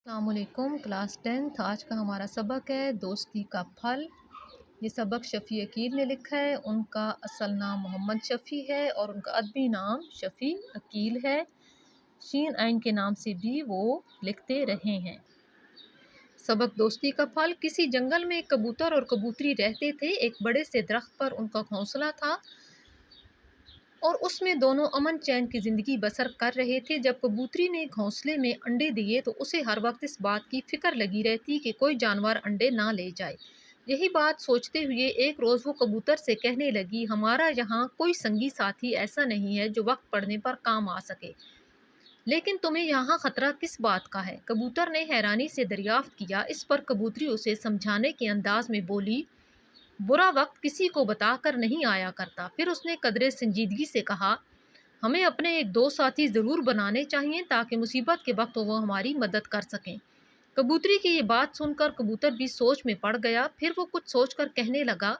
अस्सलाम वालेकुम class 10th। आज का हमारा सबक है दोस्ती का फल। ये सबक शफ़ी अकील ने लिखा है। उनका असल नाम मोहम्मद शफ़ी है और उनका अदबी नाम शफ़ी अकील है। शीन आइन के नाम से भी वो लिखते रहे हैं। सबक दोस्ती का फल। किसी जंगल में एक कबूतर और कबूतरी रहते थे। एक बड़े से दरख्त पर उनका घोंसला था और उसमें दोनों अमन चैन की ज़िंदगी बसर कर रहे थे। जब कबूतरी ने घोंसले में अंडे दिए तो उसे हर वक्त इस बात की फ़िक्र लगी रहती कि कोई जानवर अंडे ना ले जाए। यही बात सोचते हुए एक रोज़ वो कबूतर से कहने लगी, हमारा यहाँ कोई संगी साथी ऐसा नहीं है जो वक्त पड़ने पर काम आ सके, लेकिन तुम्हें यहाँ ख़तरा किस बात का है? कबूतर ने हैरानी से दरियाफ्त किया। इस पर कबूतरी उसे समझाने के अंदाज में बोली, बुरा वक्त किसी को बताकर नहीं आया करता। फिर उसने कदरे संजीदगी से कहा, हमें अपने एक दो साथी ज़रूर बनाने चाहिए ताकि मुसीबत के वक्त वो हमारी मदद कर सकें। कबूतरी की ये बात सुनकर कबूतर भी सोच में पड़ गया। फिर वो कुछ सोचकर कहने लगा,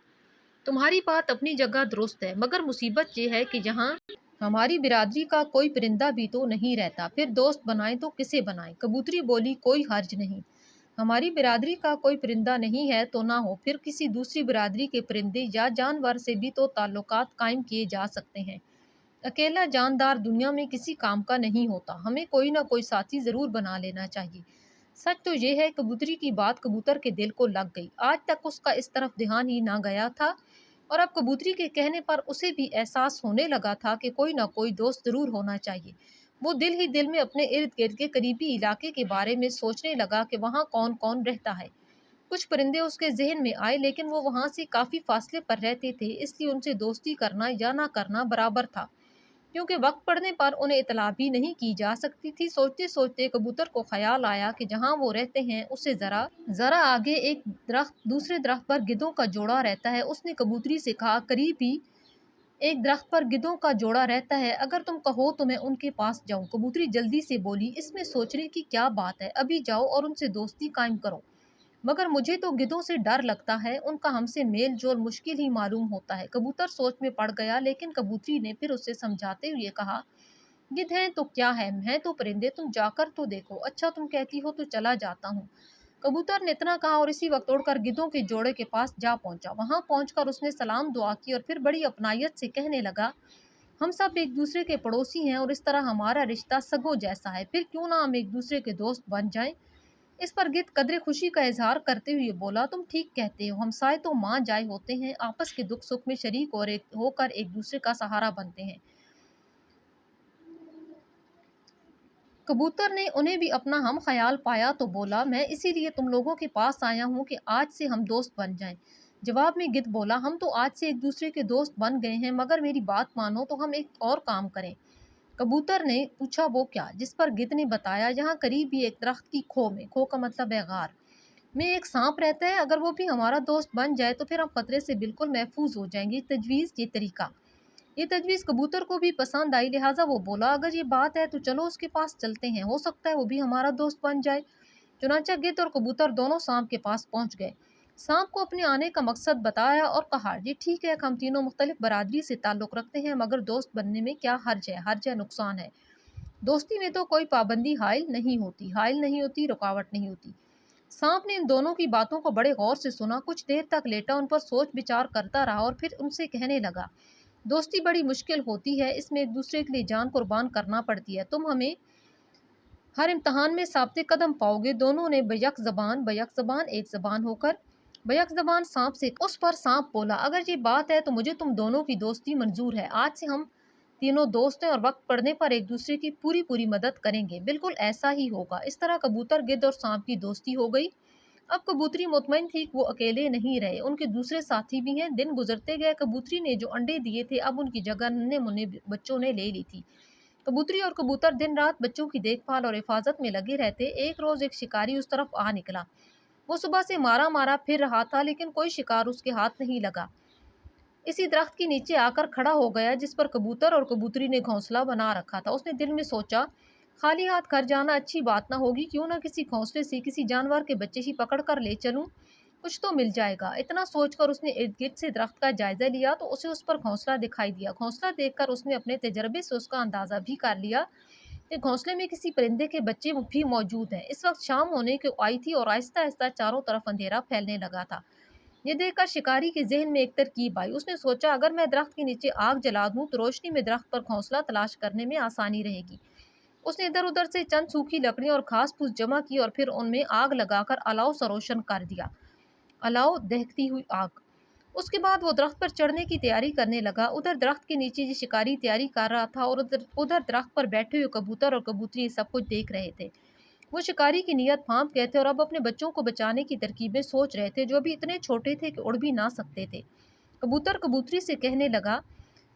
तुम्हारी बात अपनी जगह दुरुस्त है, मगर मुसीबत ये है कि यहाँ हमारी बिरादरी का कोई परिंदा भी तो नहीं रहता। फिर दोस्त बनाए तो किसे बनाए? कबूतरी बोली, कोई हर्ज नहीं, हमारी बिरादरी का कोई परिंदा नहीं है तो ना हो, फिर किसी दूसरी बिरादरी के परिंदे या जानवर से भी तो ताल्लुकात कायम किए जा सकते हैं। अकेला जानदार दुनिया में किसी काम का नहीं होता, हमें कोई ना कोई साथी ज़रूर बना लेना चाहिए। सच तो ये है, कबूतरी की बात कबूतर के दिल को लग गई। आज तक उसका इस तरफ ध्यान ही ना गया था और अब कबूतरी के कहने पर उसे भी एहसास होने लगा था कि कोई ना कोई दोस्त ज़रूर होना चाहिए। वो दिल ही दिल में अपने इर्द गिर्द के करीबी इलाके के बारे में सोचने लगा कि वहाँ कौन कौन रहता है। कुछ परिंदे उसके जहन में आए, लेकिन वो वहाँ से काफ़ी फासले पर रहते थे, इसलिए उनसे दोस्ती करना या ना करना बराबर था, क्योंकि वक्त पड़ने पर उन्हें इतला भी नहीं की जा सकती थी। सोचते सोचते कबूतर को ख्याल आया कि जहाँ वो रहते हैं उससे ज़रा ज़रा आगे एक दरख्त दूसरे दरख्त पर गिद्धों का जोड़ा रहता है। उसने कबूतरी से कहा, करीब ही एक दरख्त पर गिद्धों का जोड़ा रहता है, अगर तुम कहो तो मैं उनके पास जाऊं। कबूतरी जल्दी से बोली, इसमें सोचने की क्या बात है, अभी जाओ और उनसे दोस्ती कायम करो। मगर मुझे तो गिद्धों से डर लगता है, उनका हमसे मेल जोल मुश्किल ही मालूम होता है। कबूतर सोच में पड़ गया, लेकिन कबूतरी ने फिर उसे समझाते हुए कहा, गिद्ध हैं तो क्या है तो परिंदे, तुम जाकर तो देखो। अच्छा तुम कहती हो तो चला जाता हूँ। कबूतर ने इतना कहा और इसी वक्त उड़कर गिद्धों के जोड़े के पास जा पहुंचा। वहां पहुंचकर उसने सलाम दुआ की और फिर बड़ी अपनायत से कहने लगा, हम सब एक दूसरे के पड़ोसी हैं और इस तरह हमारा रिश्ता सगों जैसा है, फिर क्यों ना हम एक दूसरे के दोस्त बन जाएं। इस पर गिद्ध कदरे खुशी का इजहार करते हुए बोला, तुम ठीक कहते हो, हमसाए तो माँ जाए होते हैं, आपस के दुख सुख में शरीक और होकर एक दूसरे का सहारा बनते हैं। कबूतर ने उन्हें भी अपना हम ख्याल पाया तो बोला, मैं इसीलिए तुम लोगों के पास आया हूँ कि आज से हम दोस्त बन जाएं। जवाब में गिद्ध बोला, हम तो आज से एक दूसरे के दोस्त बन गए हैं, मगर मेरी बात मानो तो हम एक और काम करें। कबूतर ने पूछा, वो क्या? जिस पर गिद्ध ने बताया, यहाँ करीब ही एक दरख्त की खो में, खो का मतलब है गार में, एक सांप रहता है, अगर वो भी हमारा दोस्त बन जाए तो फिर हम खतरे से बिल्कुल महफूज हो जाएंगे। ये तजवीज़ कबूतर को भी पसंद आई, लिहाजा वो बोला, अगर ये बात है तो चलो उसके पास चलते हैं, हो सकता है वो भी हमारा दोस्त बन जाए। चुनांचा गिद्ध और कबूतर दोनों सांप के पास पहुंच गए। सांप को अपने आने का मकसद बताया और कहा, ये ठीक है, हम तीनों मुख्तलिफ बरादरी से ताल्लुक़ रखते हैं, मगर दोस्त बनने में क्या हर्ज है, नुकसान है। दोस्ती में तो कोई पाबंदी हायल नहीं होती, रुकावट नहीं होती। सांप ने इन दोनों की बातों को बड़े गौर से सुना, कुछ देर तक लेटा उन पर सोच विचार करता रहा और फिर उनसे कहने लगा, दोस्ती बड़ी मुश्किल होती है, इसमें एक दूसरे के लिए जान कुर्बान करना पड़ती है। तुम हमें हर इम्तहान में साबित कदम पाओगे। दोनों ने बैक ज़बान एक ज़बान होकर बैक ज़बान सांप से। उस पर सांप बोला, अगर ये बात है तो मुझे तुम दोनों की दोस्ती मंजूर है। आज से हम तीनों दोस्त हैं और वक्त पड़ने पर एक दूसरे की पूरी पूरी मदद करेंगे। बिल्कुल ऐसा ही होगा। इस तरह कबूतर गिद्ध और सांप की दोस्ती हो गई। अब कबूतरी मुतमईन थी कि वो अकेले नहीं रहे, उनके दूसरे साथी भी हैं। दिन गुजरते गए, कबूतरी ने जो अंडे दिए थे अब उनकी जगह नन्हे मुन्ने बच्चों ने ले ली थी। कबूतरी और कबूतर दिन रात बच्चों की देखभाल और हिफाजत में लगे रहते। एक रोज एक शिकारी उस तरफ आ निकला। वो सुबह से मारा मारा फिर रहा था, लेकिन कोई शिकार उसके हाथ नहीं लगा। इसी दरख्त के नीचे आकर खड़ा हो गया जिस पर कबूतर और कबूतरी ने घोंसला बना रखा था। उसने दिल में सोचा, खाली हाथ घर जाना अच्छी बात ना होगी, क्यों ना किसी घोंसले से किसी जानवर के बच्चे ही पकड़ कर ले चलूं, कुछ तो मिल जाएगा। इतना सोचकर उसने इर्द गिर्द से दरख्त का जायजा लिया तो उसे उस पर घोंसला दिखाई दिया। घोंसला देखकर उसने अपने तजर्बे से उसका अंदाजा भी कर लिया कि घोंसले में किसी परिंदे के बच्चे भी मौजूद हैं। इस वक्त शाम होने को आई थी और आहिस्ता आहिस्ता चारों तरफ अंधेरा फैलने लगा था। ये देखकर शिकारी के जहन में एक तरकीब आई। उसने सोचा, अगर मैं दरख्त के नीचे आग जला दूं तो रोशनी में दरख्त पर घोंसला तलाश करने में आसानी रहेगी। उसने इधर उधर से चंद सूखी लकड़ियां और घास फूस जमा की और फिर उनमें आग लगाकर अलाव सरोशन कर दिया। अलाव दहकती हुई आग। उसके बाद वो दरख्त पर चढ़ने की तैयारी करने लगा। उधर दरख्त के नीचे ये शिकारी तैयारी कर रहा था और उधर उधर दरख्त पर बैठे हुए कबूतर और कबूतरी सब कुछ देख रहे थे। वो शिकारी की नीयत फाँप गए थे और अब अपने बच्चों को बचाने की तरकीबें सोच रहे थे, जो अभी इतने छोटे थे कि उड़ भी ना सकते थे। कबूतर कबूतरी से कहने लगा,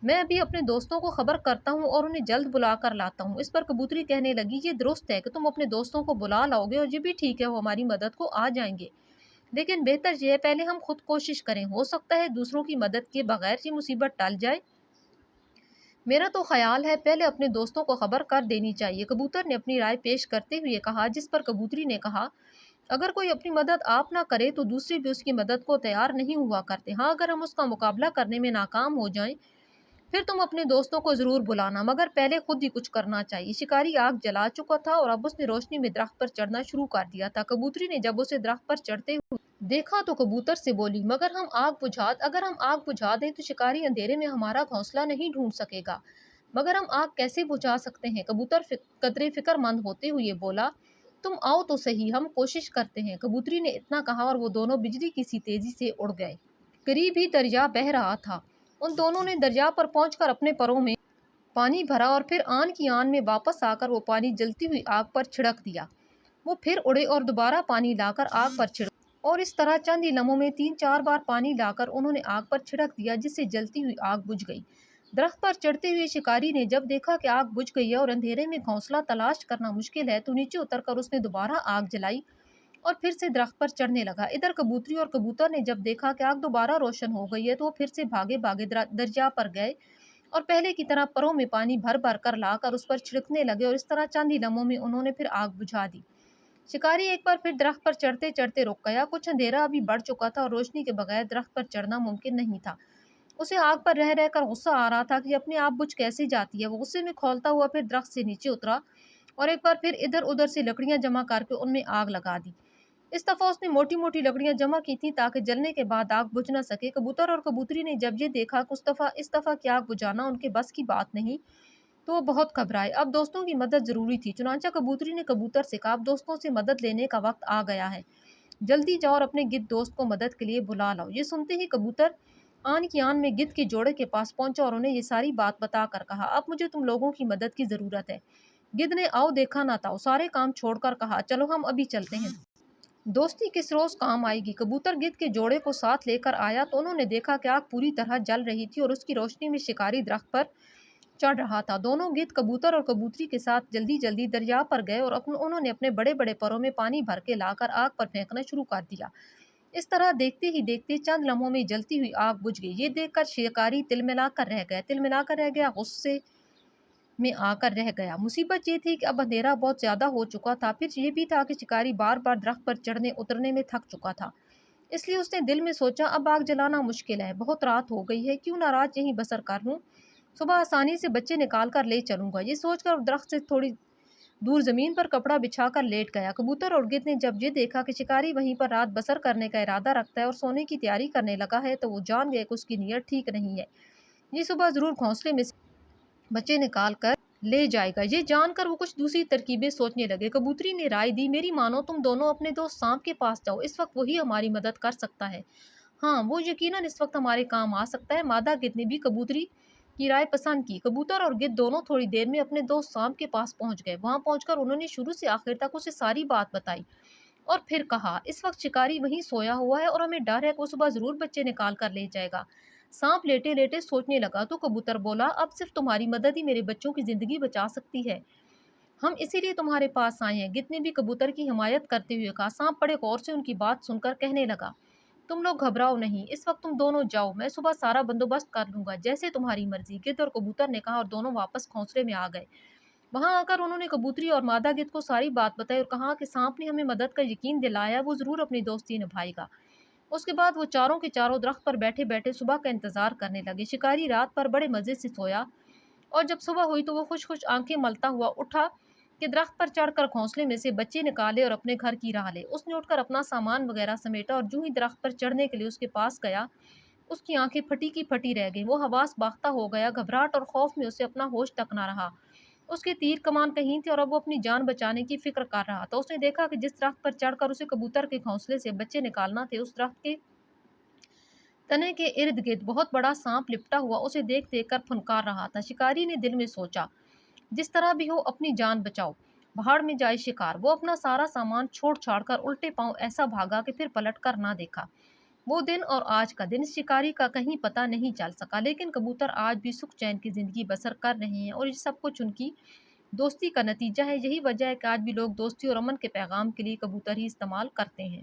मैं अभी अपने दोस्तों को खबर करता हूँ और उन्हें जल्द बुला कर लाता हूँ। इस पर कबूतरी कहने लगी, ये दुरुस्त है कि तुम अपने दोस्तों को बुला लाओगे और ये भी ठीक है, वो हमारी मदद को आ जाएंगे। लेकिन बेहतर ये है पहले हम खुद कोशिश करें, हो सकता है दूसरों की मदद के बगैर ये मुसीबत टल जाए। मेरा तो ख्याल है पहले अपने दोस्तों को खबर कर देनी चाहिए। कबूतर ने अपनी राय पेश करते हुए कहा, जिस पर कबूतरी ने कहा, अगर कोई अपनी मदद आप ना करे तो दूसरे भी उसकी मदद को तैयार नहीं हुआ करते। हाँ, अगर हम उसका मुकाबला करने में नाकाम हो जाएं फिर तुम अपने दोस्तों को जरूर बुलाना, मगर पहले खुद ही कुछ करना चाहिए। शिकारी आग जला चुका था और अब उसने रोशनी में दरख्त पर चढ़ना शुरू कर दिया था। कबूतरी ने जब उसे दरख्त पर चढ़ते हुए देखा तो कबूतर से बोली, अगर हम आग बुझा दें तो शिकारी अंधेरे में हमारा घोंसला नहीं ढूंढ सकेगा। मगर हम आग कैसे बुझा सकते हैं? कबूतर कतरे फिक्रमंद होते हुए बोला, तुम आओ तो सही, हम कोशिश करते हैं। कबूतरी ने इतना कहा और वो दोनों बिजली की सी तेजी से उड़ गए। करीब ही दरिया बह रहा था। उन दोनों ने दरिया पर पहुंचकर अपने परों में पानी भरा और फिर आन की आन में वापस आकर वो पानी जलती हुई आग पर छिड़क दिया। वो फिर उड़े और दोबारा पानी लाकर आग पर छिड़क, और इस तरह चंद ही लम्हों में 3-4 बार पानी लाकर उन्होंने आग पर छिड़क दिया, जिससे जलती हुई आग बुझ गई। दरख्त पर चढ़ते हुए शिकारी ने जब देखा कि आग बुझ गई है और अंधेरे में घोंसला तलाश करना मुश्किल है, तो नीचे उतरकर उसने दोबारा आग जलाई और फिर से दरख्त पर चढ़ने लगा। इधर कबूतरी और कबूतर ने जब देखा कि आग दोबारा रोशन हो गई है, तो वो फिर से भागे भागे दरिया पर गए और पहले की तरह परों में पानी भर भर कर लाकर उस पर छिड़कने लगे और इस तरह चंद ही लम्हों में उन्होंने फिर आग बुझा दी। शिकारी एक बार फिर दरख्त पर चढ़ते चढ़ते रुक गया। कुछ अंधेरा अभी बढ़ चुका था और रोशनी के बगैर दरख्त पर चढ़ना मुमकिन नहीं था। उसे आग पर रह रहकर गुस्सा आ रहा था कि अपने आप बुझ कैसे जाती है। वो गुस्से में खौलता हुआ फिर दरख्त से नीचे उतरा और एक बार फिर इधर उधर से लकड़ियां जमा करके उनमें आग लगा दी। इस दफा उसने मोटी मोटी लकड़ियां जमा की थी ताकि जलने के बाद आग बुझ न सके। कबूतर और कबूतरी ने जब ये देखा कि इस दफा की आग बुझाना उनके बस की बात नहीं, तो वो बहुत घबराए। अब दोस्तों की मदद जरूरी थी। चुनांचा कबूतरी ने कबूतर से कहा, अब दोस्तों से मदद लेने का वक्त आ गया है, जल्दी जाओ और अपने गिद्ध दोस्त को मदद के लिए बुला लाओ। ये सुनते ही कबूतर आन की आन में गिद्ध के जोड़े के पास पहुंचा और उन्हें ये सारी बात बता कर कहा, अब मुझे तुम लोगों की मदद की जरूरत है। गिद्ध ने आओ देखा ना था सारे काम छोड़कर कहा, चलो हम अभी चलते हैं, दोस्ती किस रोज काम आएगी। कबूतर गिद्ध के जोड़े को साथ लेकर आया तो उन्होंने देखा कि आग पूरी तरह जल रही थी और उसकी रोशनी में शिकारी दरख्त पर चढ़ रहा था। दोनों गिद्ध कबूतर और कबूतरी के साथ जल्दी जल्दी दरिया पर गए और उन्होंने अपने बड़े बड़े परों में पानी भर के लाकर आग पर फेंकना शुरू कर दिया। इस तरह देखते ही देखते चंद लम्हों में जलती हुई आग बुझ गई। ये देखकर शिकारी तिलमिलाकर रह गया, गुस्से में आकर रह गया। मुसीबत ये थी कि अब अंधेरा बहुत ज्यादा हो चुका था। फिर ये भी था कि शिकारी बार बार दरख्त पर चढ़ने उतरने में थक चुका था। इसलिए उसने दिल में सोचा, अब आग जलाना मुश्किल है, बहुत रात हो गई है, क्यों ना रात यहीं बसर कर लूं, सुबह आसानी से बच्चे निकाल कर ले चलूंगा। ये सोचकर दरख्त से थोड़ी दूर जमीन पर कपड़ा बिछाकर लेट गया। कबूतर और गिद्ध ने जब ये देखा कि शिकारी वहीं पर रात बसर करने का इरादा रखता है और सोने की तैयारी करने लगा है, तो वो जान गए कि उसकी नीयत ठीक नहीं है। ये सुबह जरूर घोंसले में से बच्चे निकाल कर ले जाएगा। ये जानकर वो कुछ दूसरी तरकीबें सोचने लगे। कबूतरी ने राय दी, मेरी मानो तुम दोनों अपने दोस्त सांप के पास जाओ, इस वक्त वही हमारी मदद कर सकता है। हाँ, वो यकीनन इस वक्त हमारे काम आ सकता है। मादा गिद्ध ने भी कबूतरी की राय पसंद की। कबूतर और गिद्ध दोनों थोड़ी देर में अपने दोस्त सांप के पास पहुंच गए। वहां पहुंचकर उन्होंने शुरू से आखिर तक उसे सारी बात बताई और फिर कहा, इस वक्त शिकारी वहीं सोया हुआ है और हमें डर है कि वो सुबह जरूर बच्चे निकाल कर ले जाएगा। सांप लेटे लेटे सोचने लगा तो कबूतर बोला, अब सिर्फ तुम्हारी मदद ही मेरे बच्चों की जिंदगी बचा सकती है, हम इसीलिए तुम्हारे पास आए हैं। गिद्ध ने भी कबूतर की हिमायत करते हुए कहा। सांप बड़े गौर से उनकी बात सुनकर कहने लगा, तुम लोग घबराओ नहीं, इस वक्त तुम दोनों जाओ, मैं सुबह सारा बंदोबस्त कर लूंगा, जैसे तुम्हारी मर्जी। गिद्ध और कबूतर ने कहा और दोनों वापस घोंसले में आ गए। वहां आकर उन्होंने कबूतरी और मादा गिद्ध को सारी बात बताई और कहा कि सांप ने हमें मदद का यकीन दिलाया, वो जरूर अपनी दोस्ती निभाएगा। उसके बाद वो चारों के चारों दरख्त पर बैठे बैठे सुबह का इंतजार करने लगे। शिकारी रात पर बड़े मजे से सोया और जब सुबह हुई तो वो खुश खुश आंखें मलता हुआ उठा کہ درخت پر چڑھ کر گھونسلے میں سے بچے نکالے اور اپنے گھر کی راہ لے۔ اس نے اٹھ کر اپنا سامان وغیرہ سمیٹا اور جو ہی درخت پر چڑھنے کے لیے اس کے پاس گیا، اس کی آنکھیں پھٹی کی پھٹی رہ گئیں۔ وہ حواس باختہ ہو گیا، گھبراہٹ اور خوف میں اسے اپنا ہوش تک نہ رہا۔ اس کے تیر کمان کہیں تھے اور اب وہ اپنی جان بچانے کی فکر کر رہا تھا۔ اس نے دیکھا کہ جس درخت پر چڑھ کر اسے کبوتر کے گھونسلے سے بچے نکالنا تھے، اس درخت کے تنے کے ارد گرد بہت بڑا سانپ لپٹا ہوا اسے دیکھ دیکھ کر پھنکار رہا تھا۔ شکاری نے دل میں سوچا، جس طرح بھی ہو اپنی جان بچاؤ، بھاڑ میں جائے شکار۔ وہ اپنا سارا سامان چھوڑ چھاڑ کر الٹے پاؤں ایسا بھاگا کہ پھر پلٹ کر نہ دیکھا۔ وہ دن اور آج کا دن اس شکاری کا کہیں پتہ نہیں چل سکا، لیکن کبوتر آج بھی سکھ چین کی زندگی بسر کر رہے ہیں اور یہ سب کچھ ان کی دوستی کا نتیجہ ہے۔ یہی وجہ ہے کہ آج بھی لوگ دوستی اور امن کے پیغام کے لیے کبوتر ہی استعمال کرتے ہیں۔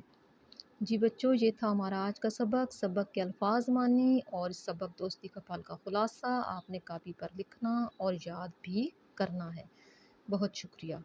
جی بچوں، یہ تھا ہمارا آج کا سبق کے الفاظ معنی اور اس سبق دوستی کا پھل کا خلاصہ آپ نے کاپی پر لکھنا اور یاد بھی کرنا ہے۔ بہت شکریہ۔